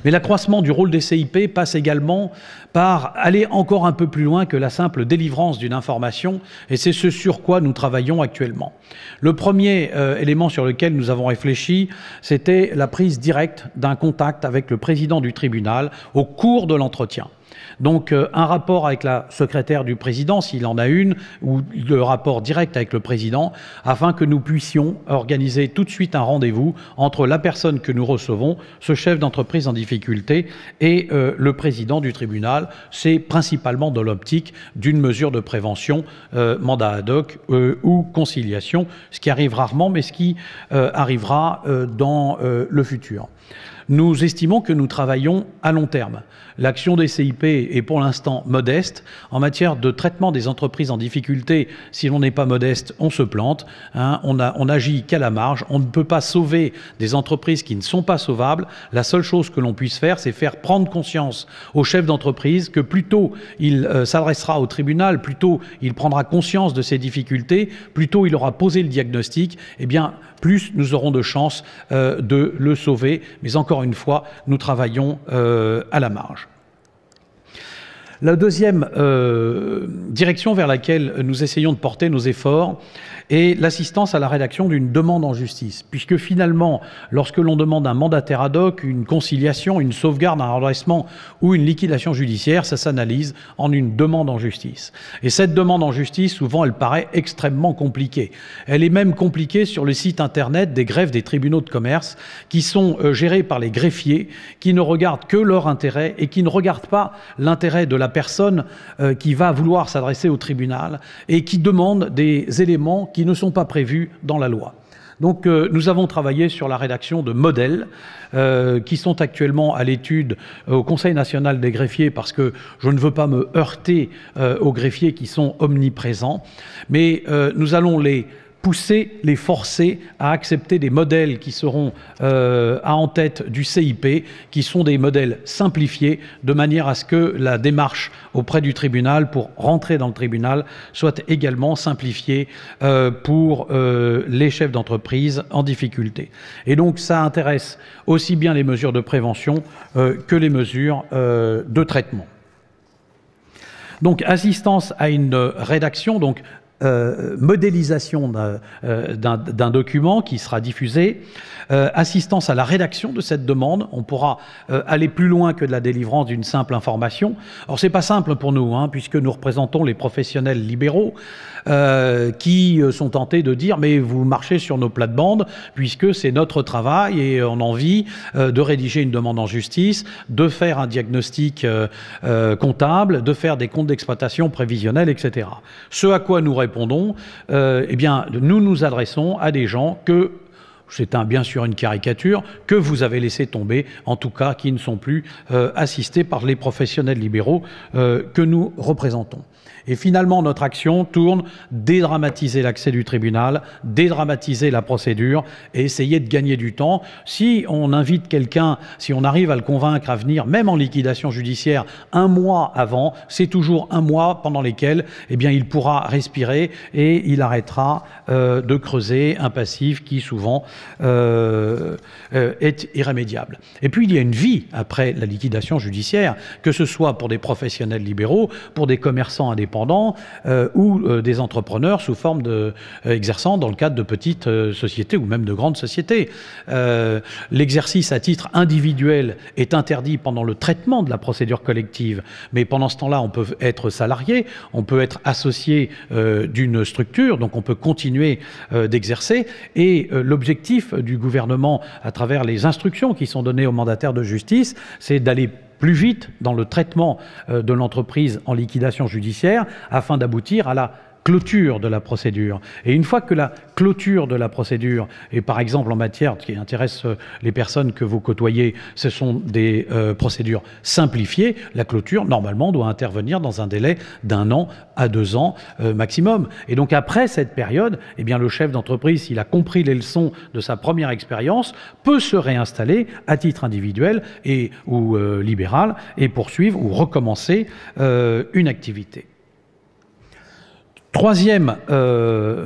Mais l'accroissement du rôle des CIP passe également par aller encore un peu plus loin que la simple délivrance d'une information, et c'est ce sur quoi nous travaillons actuellement. Le premier élément sur lequel nous avons réfléchi, c'était la prise directe d'un contact avec le président du tribunal au cours de l'entretien. Donc un rapport avec la secrétaire du président, s'il en a une, ou le rapport direct avec le président, afin que nous puissions organiser tout de suite un rendez-vous entre la personne que nous recevons, ce chef d'entreprise en difficulté, et le président du tribunal. C'est principalement dans l'optique d'une mesure de prévention, mandat ad hoc ou conciliation, ce qui arrive rarement, mais ce qui arrivera dans le futur. Nous estimons que nous travaillons à long terme. L'action des CIP est pour l'instant modeste. En matière de traitement des entreprises en difficulté, si l'on n'est pas modeste, on se plante. On agit qu'à la marge. On ne peut pas sauver des entreprises qui ne sont pas sauvables. La seule chose que l'on puisse faire, c'est faire prendre conscience au chef d'entreprise que plus tôt il s'adressera au tribunal, plus tôt il prendra conscience de ses difficultés, plus tôt il aura posé le diagnostic, eh bien, plus nous aurons de chances de le sauver. Mais encore une fois, nous travaillons à la marge. La deuxième direction vers laquelle nous essayons de porter nos efforts est l'assistance à la rédaction d'une demande en justice. Puisque finalement, lorsque l'on demande un mandataire ad hoc, une conciliation, une sauvegarde, un redressement ou une liquidation judiciaire, ça s'analyse en une demande en justice. Et cette demande en justice, souvent, elle paraît extrêmement compliquée. Elle est même compliquée sur le site internet des greffes des tribunaux de commerce qui sont gérés par les greffiers, qui ne regardent que leur intérêt et qui ne regardent pas l'intérêt de la personne qui va vouloir s'adresser au tribunal et qui demande des éléments qui ne sont pas prévus dans la loi. Donc nous avons travaillé sur la rédaction de modèles qui sont actuellement à l'étude au Conseil national des greffiers, parce que je ne veux pas me heurter aux greffiers qui sont omniprésents, mais nous allons les pousser, les forcer à accepter des modèles qui seront en tête du CIP, qui sont des modèles simplifiés, de manière à ce que la démarche auprès du tribunal pour rentrer dans le tribunal soit également simplifiée pour les chefs d'entreprise en difficulté. Et donc ça intéresse aussi bien les mesures de prévention que les mesures de traitement. Donc assistance à une rédaction, donc modélisation d'un document qui sera diffusé, assistance à la rédaction de cette demande. On pourra aller plus loin que de la délivrance d'une simple information. Alors c'est pas simple pour nous, puisque nous représentons les professionnels libéraux qui sont tentés de dire mais vous marchez sur nos plates-bandes puisque c'est notre travail et on a envie de rédiger une demande en justice, de faire un diagnostic comptable, de faire des comptes d'exploitation prévisionnels, etc. Ce à quoi nous répondons, eh bien, nous nous adressons à des gens que, c'est bien sûr une caricature, que vous avez laissé tomber, en tout cas qui ne sont plus assistés par les professionnels libéraux que nous représentons. Et finalement, notre action tourne dédramatiser l'accès du tribunal, dédramatiser la procédure et essayer de gagner du temps. Si on invite quelqu'un, si on arrive à le convaincre à venir, même en liquidation judiciaire, un mois avant, c'est toujours un mois pendant lesquels eh bien, il pourra respirer et il arrêtera de creuser un passif qui souvent est irrémédiable. Et puis il y a une vie après la liquidation judiciaire, que ce soit pour des professionnels libéraux, pour des commerçants indépendants, ou des entrepreneurs sous forme exerçant dans le cadre de petites sociétés ou même de grandes sociétés. L'exercice à titre individuel est interdit pendant le traitement de la procédure collective, mais pendant ce temps-là, on peut être salarié, on peut être associé d'une structure, donc on peut continuer d'exercer. Et l'objectif du gouvernement, à travers les instructions qui sont données aux mandataires de justice, c'est d'aller plus vite dans le traitement de l'entreprise en liquidation judiciaire afin d'aboutir à la clôture de la procédure. Et une fois que la clôture de la procédure, et par exemple en matière qui intéresse les personnes que vous côtoyez, ce sont des procédures simplifiées, la clôture normalement doit intervenir dans un délai d'1 an à 2 ans maximum. Et donc après cette période, eh bien, le chef d'entreprise, s'il a compris les leçons de sa première expérience, peut se réinstaller à titre individuel ou libéral et poursuivre ou recommencer une activité. Troisième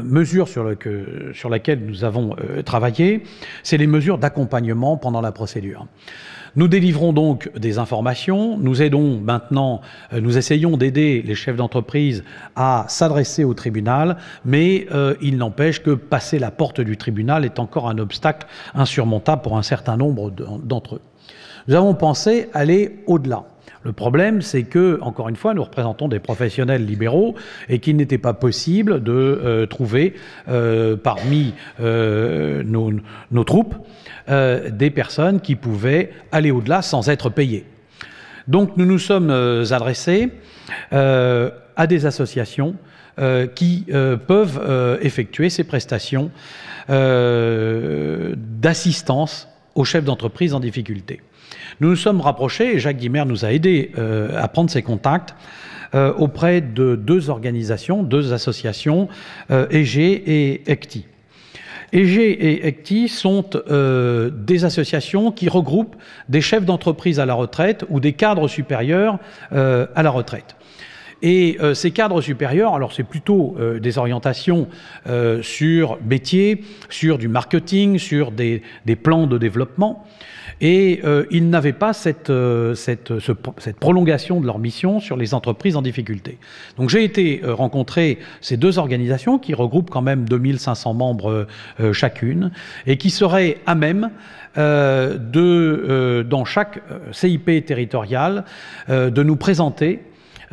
mesure sur laquelle nous avons travaillé, c'est les mesures d'accompagnement pendant la procédure. Nous délivrons donc des informations, nous essayons d'aider les chefs d'entreprise à s'adresser au tribunal, mais il n'empêche que passer la porte du tribunal est encore un obstacle insurmontable pour un certain nombre d'entre eux. Nous avons pensé aller au-delà. Le problème, c'est que, encore une fois, nous représentons des professionnels libéraux et qu'il n'était pas possible de trouver parmi nos troupes des personnes qui pouvaient aller au-delà sans être payées. Donc nous nous sommes adressés à des associations qui peuvent effectuer ces prestations d'assistance aux chefs d'entreprise en difficulté. Nous nous sommes rapprochés, et Jacques Guimer nous a aidés à prendre ces contacts auprès de deux associations, EG et ECTI. EG et ECTI sont des associations qui regroupent des chefs d'entreprise à la retraite ou des cadres supérieurs à la retraite. Et ces cadres supérieurs, alors c'est plutôt des orientations sur métier, sur du marketing, sur des plans de développement. Et ils n'avaient pas cette prolongation de leur mission sur les entreprises en difficulté. Donc j'ai été rencontrer ces deux organisations qui regroupent quand même 2500 membres chacune et qui seraient à même dans chaque CIP territorial de nous présenter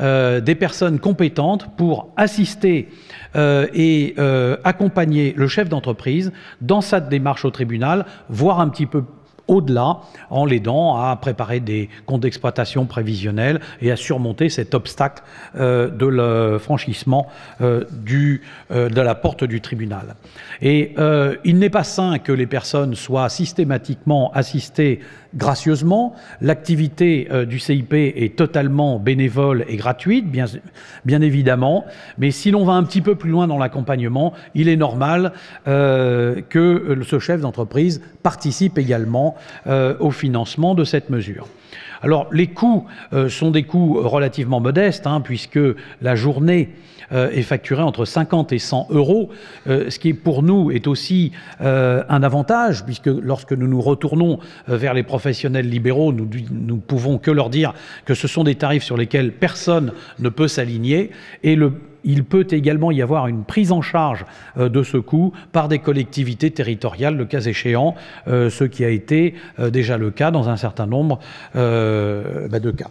des personnes compétentes pour assister et accompagner le chef d'entreprise dans sa démarche au tribunal, voire un petit peu au-delà, en l'aidant à préparer des comptes d'exploitation prévisionnels et à surmonter cet obstacle de le franchissement de la porte du tribunal. Et il n'est pas sain que les personnes soient systématiquement assistées gracieusement. L'activité du CIP est totalement bénévole et gratuite, bien évidemment, mais si l'on va un petit peu plus loin dans l'accompagnement, il est normal que ce chef d'entreprise participe également au financement de cette mesure. Alors les coûts sont des coûts relativement modestes, puisque la journée est facturée entre 50 et 100 euros, ce qui pour nous est aussi un avantage, puisque lorsque nous nous retournons vers les professionnels libéraux, nous pouvons que leur dire que ce sont des tarifs sur lesquels personne ne peut s'aligner, et il peut également y avoir une prise en charge de ce coût par des collectivités territoriales, le cas échéant, ce qui a été déjà le cas dans un certain nombre de cas.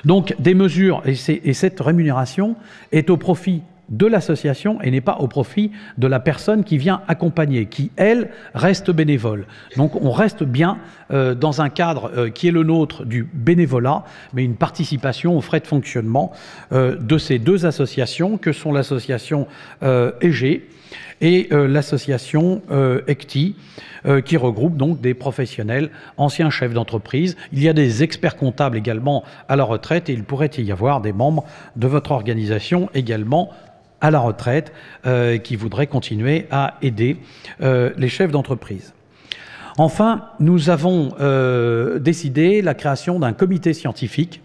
Donc des mesures, et cette rémunération est au profit de l'association et n'est pas au profit de la personne qui vient accompagner, qui, elle, reste bénévole. Donc on reste bien dans un cadre qui est le nôtre du bénévolat, mais une participation aux frais de fonctionnement de ces deux associations, que sont l'association EG et l'association ECTI, qui regroupe donc des professionnels, anciens chefs d'entreprise. Il y a des experts comptables également à la retraite, et il pourrait y avoir des membres de votre organisation également à la retraite qui voudraient continuer à aider les chefs d'entreprise. Enfin, nous avons décidé la création d'un comité scientifique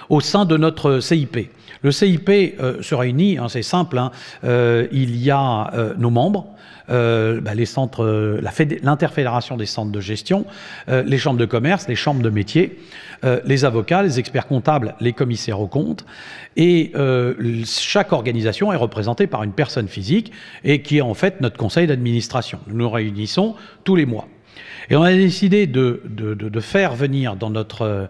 au sein de notre CIP. Le CIP se réunit, c'est simple, il y a nos membres, les centres, l'interfédération des centres de gestion, les chambres de commerce, les chambres de métiers, les avocats, les experts comptables, les commissaires aux comptes, et chaque organisation est représentée par une personne physique et qui est en fait notre conseil d'administration. Nous nous réunissons tous les mois. Et on a décidé de faire venir dans notre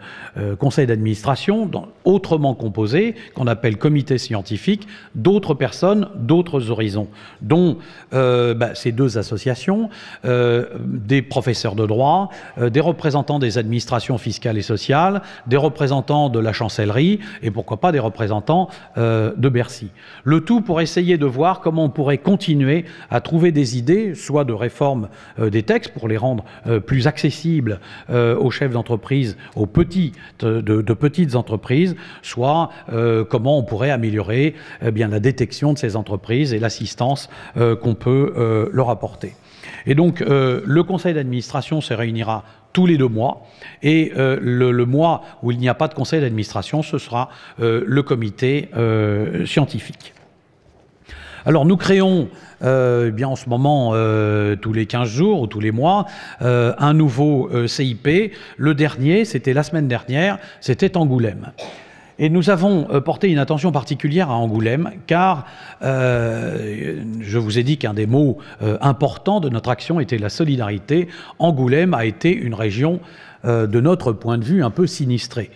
conseil d'administration, autrement composé, qu'on appelle comité scientifique, d'autres personnes, d'autres horizons, dont ces deux associations, des professeurs de droit, des représentants des administrations fiscales et sociales, des représentants de la chancellerie et pourquoi pas des représentants de Bercy. Le tout pour essayer de voir comment on pourrait continuer à trouver des idées, soit de réforme des textes pour les rendre plus accessibles aux chefs d'entreprise, aux de petites entreprises, soit comment on pourrait améliorer la détection de ces entreprises et l'assistance qu'on peut leur apporter. Et donc le conseil d'administration se réunira tous les 2 mois. Et le mois où il n'y a pas de conseil d'administration, ce sera le comité scientifique. Alors nous créons bien en ce moment tous les 15 jours ou tous les mois un nouveau CIP. Le dernier, c'était la semaine dernière, c'était Angoulême. Et nous avons porté une attention particulière à Angoulême, car je vous ai dit qu'un des mots importants de notre action était la solidarité. Angoulême a été une région, de notre point de vue, un peu sinistrée.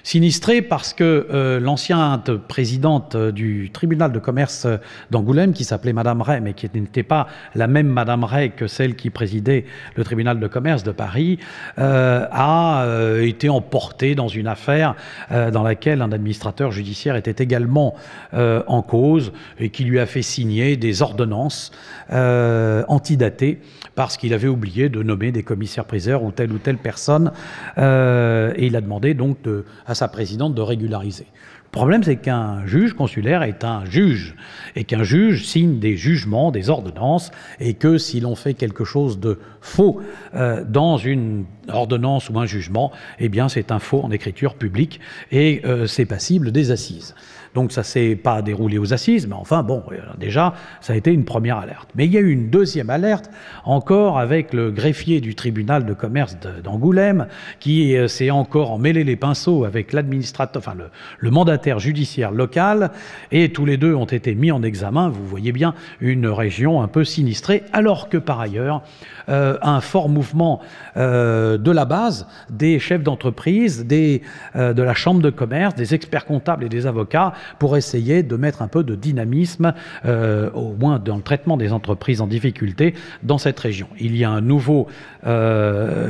Sinistrée parce que l'ancienne présidente du tribunal de commerce d'Angoulême, qui s'appelait Madame Ray, mais qui n'était pas la même Madame Ray que celle qui présidait le tribunal de commerce de Paris, a été emportée dans une affaire dans laquelle un administrateur judiciaire était également en cause et qui lui a fait signer des ordonnances antidatées parce qu'il avait oublié de nommer des commissaires-priseurs ou telle personne, et il a demandé donc à sa présidente de régulariser. Le problème, c'est qu'un juge consulaire est un juge, et qu'un juge signe des jugements, des ordonnances, et que si l'on fait quelque chose de faux dans une ordonnance ou un jugement, eh bien c'est un faux en écriture publique, et c'est passible des assises. Donc ça ne s'est pas déroulé aux assises, mais enfin bon, déjà, ça a été une première alerte. Mais il y a eu une deuxième alerte, encore avec le greffier du tribunal de commerce d'Angoulême, qui s'est encore emmêlé les pinceaux avec l'administrateur, enfin le mandataire judiciaire local, et tous les deux ont été mis en examen. Vous voyez bien une région un peu sinistrée, alors que par ailleurs, un fort mouvement de la base, des chefs d'entreprise, de la chambre de commerce, des experts comptables et des avocats, pour essayer de mettre un peu de dynamisme, au moins dans le traitement des entreprises en difficulté dans cette région. Il y a un nouveau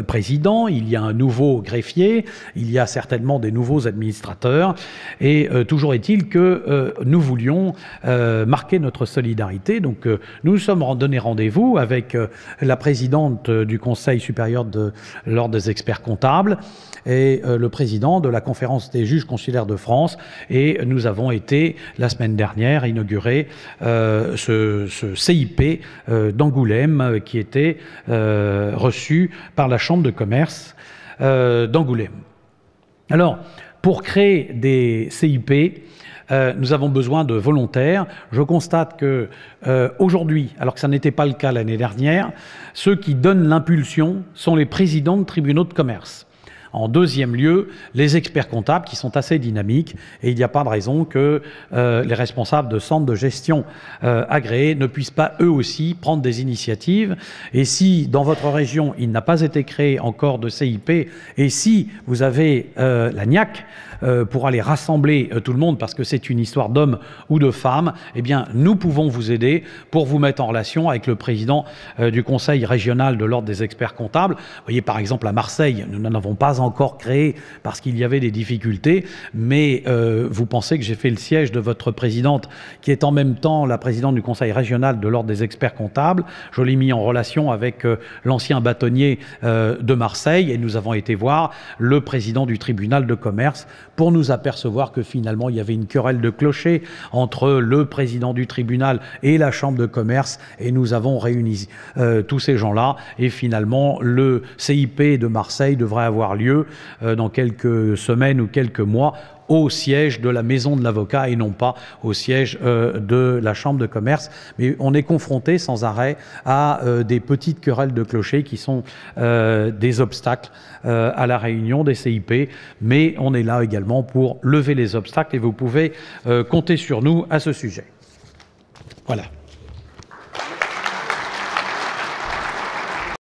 président, il y a un nouveau greffier, il y a certainement des nouveaux administrateurs, et toujours est-il que nous voulions marquer notre solidarité. Donc nous nous sommes donné rendez-vous avec la présidente du Conseil supérieur de l'Ordre des experts comptables et le président de la conférence des juges consulaires de France, et nous avons été la semaine dernière inaugurer ce CIP d'Angoulême qui était reçu par la chambre de commerce d'Angoulême. Alors, pour créer des CIP, nous avons besoin de volontaires. Je constate que aujourd'hui, alors que ça n'était pas le cas l'année dernière, ceux qui donnent l'impulsion sont les présidents de tribunaux de commerce. En deuxième lieu, les experts comptables qui sont assez dynamiques, et il n'y a pas de raison que les responsables de centres de gestion agréés ne puissent pas eux aussi prendre des initiatives. Et si dans votre région il n'a pas été créé encore de CIP, et si vous avez la niaque pour aller rassembler tout le monde, parce que c'est une histoire d'hommes ou de femmes, eh bien nous pouvons vous aider pour vous mettre en relation avec le président du conseil régional de l'ordre des experts comptables. Vous voyez par exemple à Marseille, nous n'en avons pas encore créé parce qu'il y avait des difficultés, mais vous pensez que j'ai fait le siège de votre présidente qui est en même temps la présidente du conseil régional de l'ordre des experts comptables. Je l'ai mis en relation avec l'ancien bâtonnier de Marseille, et nous avons été voir le président du tribunal de commerce pour nous apercevoir que finalement il y avait une querelle de clocher entre le président du tribunal et la chambre de commerce, et nous avons réuni tous ces gens-là, et finalement le CIP de Marseille devrait avoir lieu dans quelques semaines ou quelques mois au siège de la maison de l'avocat et non pas au siège de la chambre de commerce. Mais on est confronté sans arrêt à des petites querelles de clocher qui sont des obstacles à la réunion des CIP, mais on est là également pour lever les obstacles, et vous pouvez compter sur nous à ce sujet. Voilà.